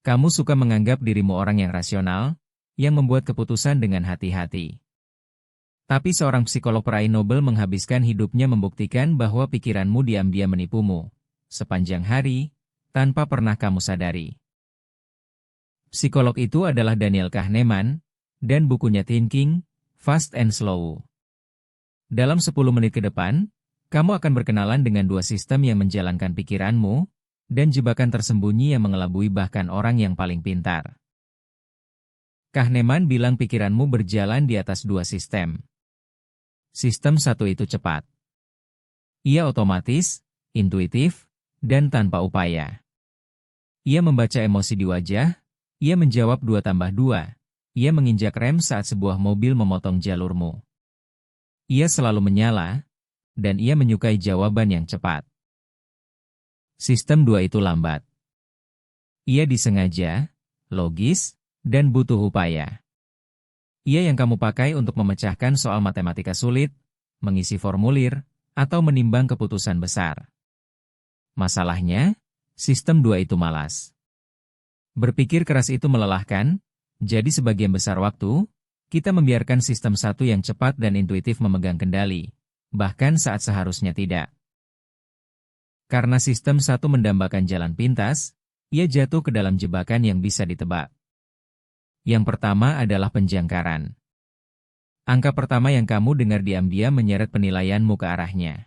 Kamu suka menganggap dirimu orang yang rasional, yang membuat keputusan dengan hati-hati. Tapi seorang psikolog peraih Nobel menghabiskan hidupnya membuktikan bahwa pikiranmu diam-diam menipumu, sepanjang hari, tanpa pernah kamu sadari. Psikolog itu adalah Daniel Kahneman, dan bukunya Thinking, Fast and Slow. Dalam 10 menit ke depan, kamu akan berkenalan dengan dua sistem yang menjalankan pikiranmu, dan jebakan tersembunyi yang mengelabui bahkan orang yang paling pintar. Kahneman bilang pikiranmu berjalan di atas dua sistem. Sistem satu itu cepat. Ia otomatis, intuitif, dan tanpa upaya. Ia membaca emosi di wajah, ia menjawab 2+2, ia menginjak rem saat sebuah mobil memotong jalurmu. Ia selalu menyala, dan ia menyukai jawaban yang cepat. Sistem 2 itu lambat. Ia disengaja, logis, dan butuh upaya. Ia yang kamu pakai untuk memecahkan soal matematika sulit, mengisi formulir, atau menimbang keputusan besar. Masalahnya, sistem 2 itu malas. Berpikir keras itu melelahkan, jadi sebagian besar waktu, kita membiarkan sistem 1 yang cepat dan intuitif memegang kendali, bahkan saat seharusnya tidak. Karena sistem 1 mendambakan jalan pintas, ia jatuh ke dalam jebakan yang bisa ditebak. Yang pertama adalah penjangkaran. Angka pertama yang kamu dengar diam-diam menyeret penilaianmu ke arahnya.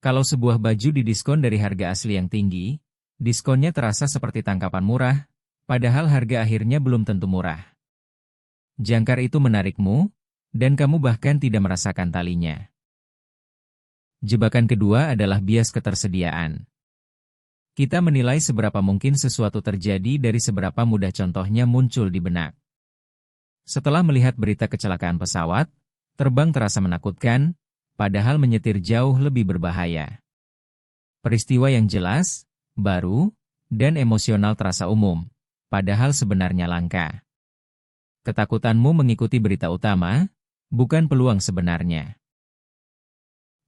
Kalau sebuah baju didiskon dari harga asli yang tinggi, diskonnya terasa seperti tangkapan murah, padahal harga akhirnya belum tentu murah. Jangkar itu menarikmu, dan kamu bahkan tidak merasakan talinya. Jebakan kedua adalah bias ketersediaan. Kita menilai seberapa mungkin sesuatu terjadi dari seberapa mudah contohnya muncul di benak. Setelah melihat berita kecelakaan pesawat, terbang terasa menakutkan, padahal menyetir jauh lebih berbahaya. Peristiwa yang jelas, baru, dan emosional terasa umum, padahal sebenarnya langka. Ketakutanmu mengikuti berita utama, bukan peluang sebenarnya.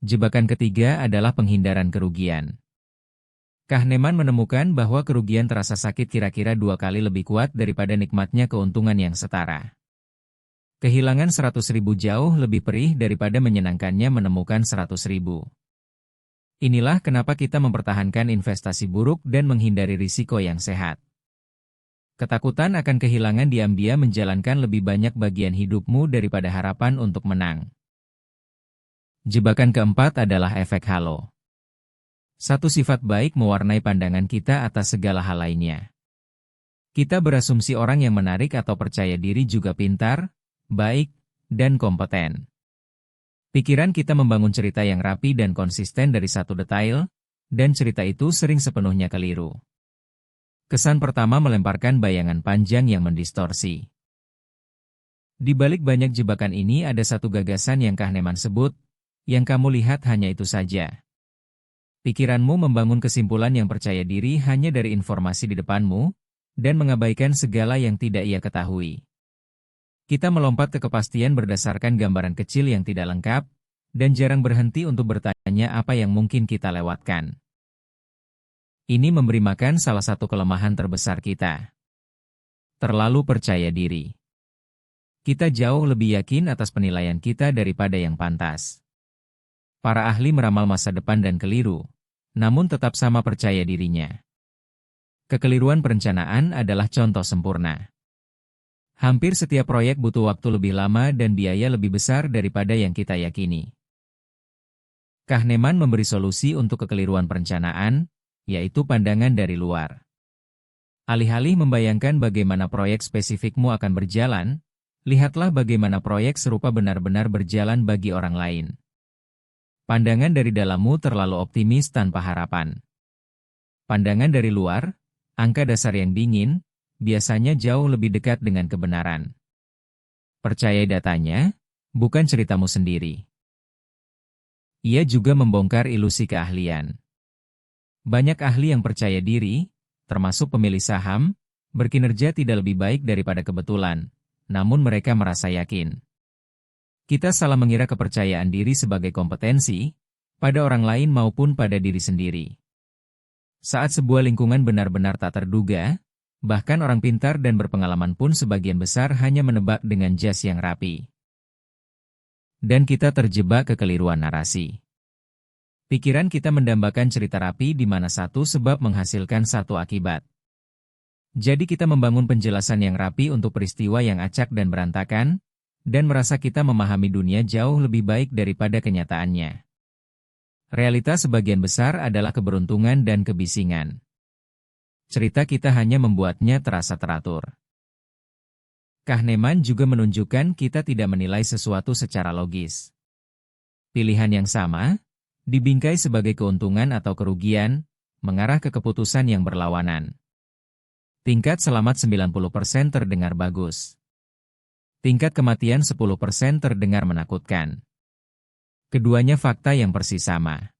Jebakan ketiga adalah penghindaran kerugian. Kahneman menemukan bahwa kerugian terasa sakit kira-kira 2 kali lebih kuat daripada nikmatnya keuntungan yang setara. Kehilangan 100.000 jauh lebih perih daripada menyenangkannya menemukan 100.000. Inilah kenapa kita mempertahankan investasi buruk dan menghindari risiko yang sehat. Ketakutan akan kehilangan diam-diam menjalankan lebih banyak bagian hidupmu daripada harapan untuk menang. Jebakan keempat adalah efek halo. Satu sifat baik mewarnai pandangan kita atas segala hal lainnya. Kita berasumsi orang yang menarik atau percaya diri juga pintar, baik, dan kompeten. Pikiran kita membangun cerita yang rapi dan konsisten dari satu detail, dan cerita itu sering sepenuhnya keliru. Kesan pertama melemparkan bayangan panjang yang mendistorsi. Di balik banyak jebakan ini ada satu gagasan yang Kahneman sebut, yang kamu lihat hanya itu saja. Pikiranmu membangun kesimpulan yang percaya diri hanya dari informasi di depanmu, dan mengabaikan segala yang tidak ia ketahui. Kita melompat ke kepastian berdasarkan gambaran kecil yang tidak lengkap, dan jarang berhenti untuk bertanya apa yang mungkin kita lewatkan. Ini memberi makan salah satu kelemahan terbesar kita. Terlalu percaya diri. Kita jauh lebih yakin atas penilaian kita daripada yang pantas. Para ahli meramal masa depan dan keliru, namun tetap sama percaya dirinya. Kekeliruan perencanaan adalah contoh sempurna. Hampir setiap proyek butuh waktu lebih lama dan biaya lebih besar daripada yang kita yakini. Kahneman memberi solusi untuk kekeliruan perencanaan, yaitu pandangan dari luar. Alih-alih membayangkan bagaimana proyek spesifikmu akan berjalan, lihatlah bagaimana proyek serupa benar-benar berjalan bagi orang lain. Pandangan dari dalammu terlalu optimis tanpa harapan. Pandangan dari luar, angka dasar yang dingin, biasanya jauh lebih dekat dengan kebenaran. Percayai datanya, bukan ceritamu sendiri. Ia juga membongkar ilusi keahlian. Banyak ahli yang percaya diri, termasuk pemilik saham, berkinerja tidak lebih baik daripada kebetulan, namun mereka merasa yakin. Kita salah mengira kepercayaan diri sebagai kompetensi, pada orang lain maupun pada diri sendiri. Saat sebuah lingkungan benar-benar tak terduga, Bahkan orang pintar dan berpengalaman pun sebagian besar hanya menebak dengan jas yang rapi. Dan kita terjebak kekeliruan narasi. Pikiran kita mendambakan cerita rapi di mana satu sebab menghasilkan satu akibat. Jadi kita membangun penjelasan yang rapi untuk peristiwa yang acak dan berantakan, dan merasa kita memahami dunia jauh lebih baik daripada kenyataannya. Realitas sebagian besar adalah keberuntungan dan kebisingan. Cerita kita hanya membuatnya terasa teratur. Kahneman juga menunjukkan kita tidak menilai sesuatu secara logis. Pilihan yang sama, dibingkai sebagai keuntungan atau kerugian, mengarah ke keputusan yang berlawanan. Tingkat selamat 90% terdengar bagus. Tingkat kematian 10% terdengar menakutkan. Keduanya fakta yang persis sama.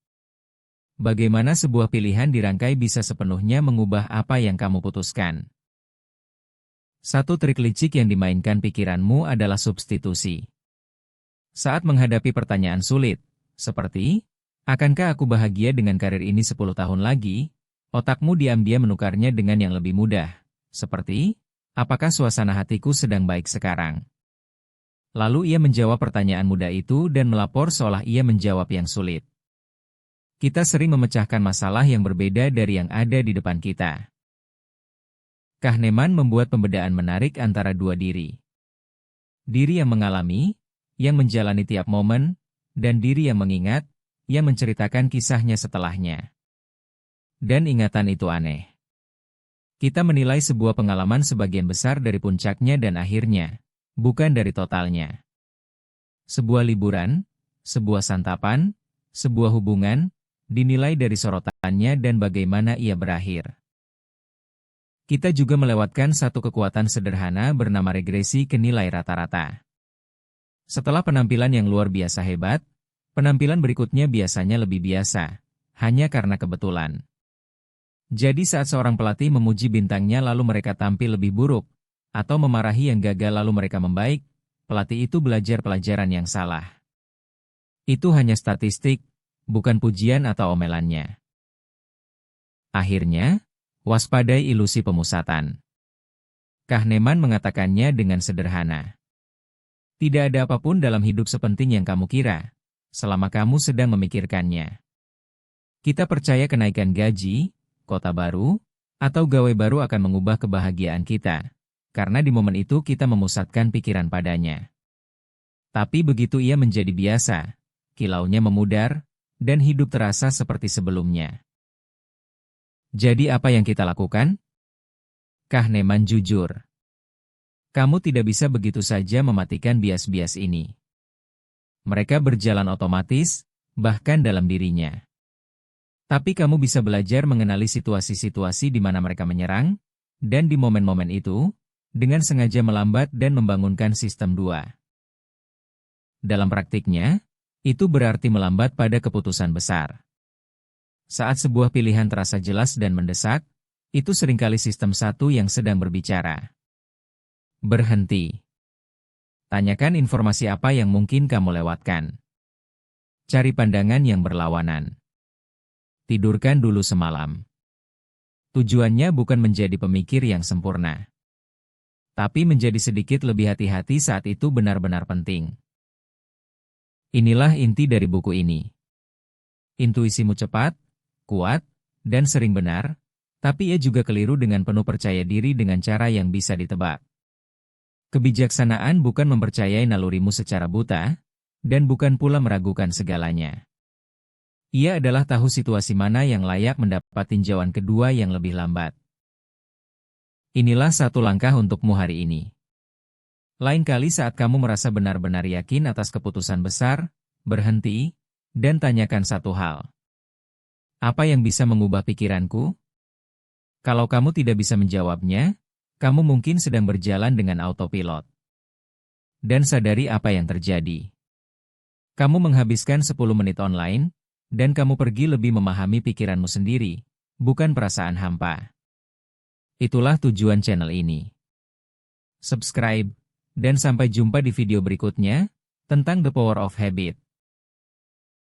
Bagaimana sebuah pilihan dirangkai bisa sepenuhnya mengubah apa yang kamu putuskan? Satu trik licik yang dimainkan pikiranmu adalah substitusi. Saat menghadapi pertanyaan sulit, seperti, akankah aku bahagia dengan karir ini 10 tahun lagi? Otakmu diam-diam menukarnya dengan yang lebih mudah. Seperti, apakah suasana hatiku sedang baik sekarang? Lalu ia menjawab pertanyaan mudah itu dan melapor seolah ia menjawab yang sulit. Kita sering memecahkan masalah yang berbeda dari yang ada di depan kita. Kahneman membuat pembedaan menarik antara dua diri. Diri yang mengalami, yang menjalani tiap momen, dan diri yang mengingat, yang menceritakan kisahnya setelahnya. Dan ingatan itu aneh. Kita menilai sebuah pengalaman sebagian besar dari puncaknya dan akhirnya, bukan dari totalnya. Sebuah liburan, sebuah santapan, sebuah hubungan, dinilai dari sorotannya dan bagaimana ia berakhir. Kita juga melewatkan satu kekuatan sederhana bernama regresi ke nilai rata-rata. Setelah penampilan yang luar biasa hebat, penampilan berikutnya biasanya lebih biasa, hanya karena kebetulan. Jadi saat seorang pelatih memuji bintangnya lalu mereka tampil lebih buruk, atau memarahi yang gagal lalu mereka membaik, pelatih itu belajar pelajaran yang salah. Itu hanya statistik, bukan pujian atau omelannya. Akhirnya, waspadai ilusi pemusatan. Kahneman mengatakannya dengan sederhana. Tidak ada apapun dalam hidup sepenting yang kamu kira, selama kamu sedang memikirkannya. Kita percaya kenaikan gaji, kota baru, atau gawe baru akan mengubah kebahagiaan kita, karena di momen itu kita memusatkan pikiran padanya. Tapi begitu ia menjadi biasa, kilaunya memudar, dan hidup terasa seperti sebelumnya. Jadi apa yang kita lakukan? Kahneman jujur. Kamu tidak bisa begitu saja mematikan bias-bias ini. Mereka berjalan otomatis, bahkan dalam dirinya. Tapi kamu bisa belajar mengenali situasi-situasi di mana mereka menyerang, dan di momen-momen itu, dengan sengaja melambat dan membangunkan sistem 2. Dalam praktiknya, itu berarti melambat pada keputusan besar. Saat sebuah pilihan terasa jelas dan mendesak, itu seringkali sistem 1 yang sedang berbicara. Berhenti. Tanyakan informasi apa yang mungkin kamu lewatkan. Cari pandangan yang berlawanan. Tidurkan dulu semalam. Tujuannya bukan menjadi pemikir yang sempurna, tapi menjadi sedikit lebih hati-hati saat itu benar-benar penting. Inilah inti dari buku ini. Intuisimu cepat, kuat, dan sering benar, tapi ia juga keliru dengan penuh percaya diri dengan cara yang bisa ditebak. Kebijaksanaan bukan mempercayai nalurimu secara buta, dan bukan pula meragukan segalanya. Ia adalah tahu situasi mana yang layak mendapat tinjauan kedua yang lebih lambat. Inilah satu langkah untukmu hari ini. Lain kali saat kamu merasa benar-benar yakin atas keputusan besar, berhenti, dan tanyakan satu hal. Apa yang bisa mengubah pikiranku? Kalau kamu tidak bisa menjawabnya, kamu mungkin sedang berjalan dengan autopilot. Dan sadari apa yang terjadi. Kamu menghabiskan 10 menit online, dan kamu pergi lebih memahami pikiranmu sendiri, bukan perasaan hampa. Itulah tujuan channel ini. Subscribe, dan sampai jumpa di video berikutnya, tentang The Power of Habit.